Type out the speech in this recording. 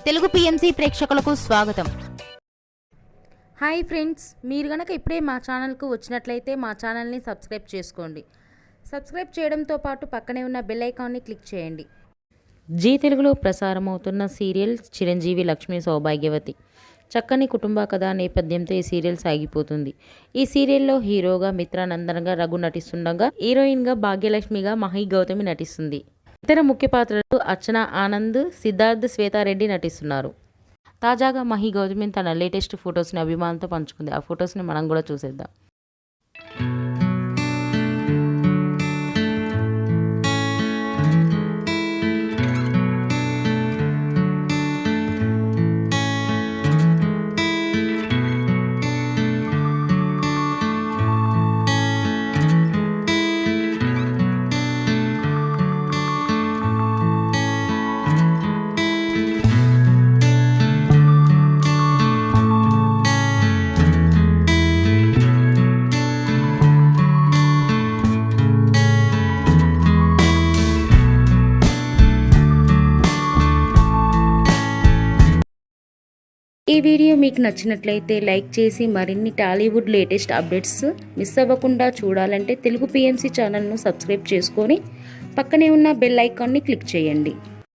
Telugu PMC ప్రేక్షకులకు స్వాగతం. Hi friends, మీరు గనక ఇప్పుడే మా ఛానల్కు వచ్చినట్లయితే మా ఛానల్ని సబ్స్క్రైబ్ చేసుకోండి. సబ్స్క్రైబ్ చేయడంతో పాటు పక్కనే ఉన్న బెల్ ఐకాన్ని క్లిక్ చేయండి. జీ తెలుగులో ప్రసారమవుతున్న సీరియల్ చిరంజీవి లక్ష్మీ సౌభాగ్యవతి. చక్కని కుటుంబ కథ నేపథ్యంతో ఈ సీరియల్ సాగిపోతుంది. ఈ సీరియల్లో హీరోగా మిత్రానందన్గా రఘు నటిస్తుండగా, హీరోయిన్గా భాగ్యలక్ష్మిగా మహి గౌతమి నటిస్తుంది. ఇతర ముఖ్య పాత్రలు అర్చన ఆనంద్, సిద్ధార్థ్, శ్వేతారెడ్డి నటిస్తున్నారు. తాజాగా మహి గౌతమి తన లేటెస్ట్ ఫొటోస్ని అభిమానులతో పంచుకుంది. ఆ ఫొటోస్ని మనం కూడా చూసేద్దాం. ఈ వీడియో మీకు నచ్చినట్లయితే లైక్ చేసి మరిన్ని టాలీవుడ్ లేటెస్ట్ అప్డేట్స్ మిస్ అవ్వకుండా చూడాలంటే తెలుగు పిఎంసి ఛానల్ను సబ్స్క్రైబ్ చేసుకొని పక్కనే ఉన్న బెల్ ఐకాన్ని క్లిక్ చేయండి.